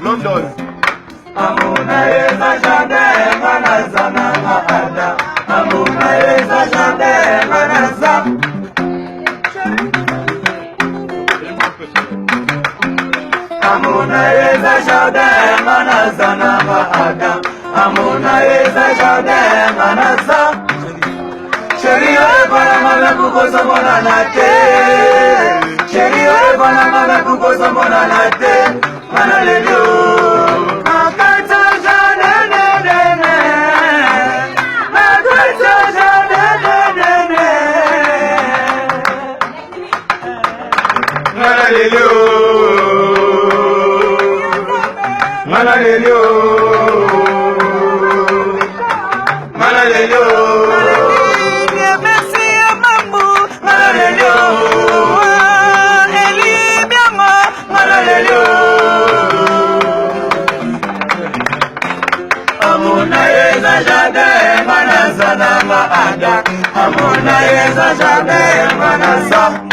London. Amuna yeza jade manazana maada. Amuna yeza jade manaza. Amuna yeza jade manazana maada. Amuna yeza jade manaza. Sheria bana mana kukosa mona nate. Sheria bana mana kukosa mona nate. Manalelo. Amuna yeza jade manasa.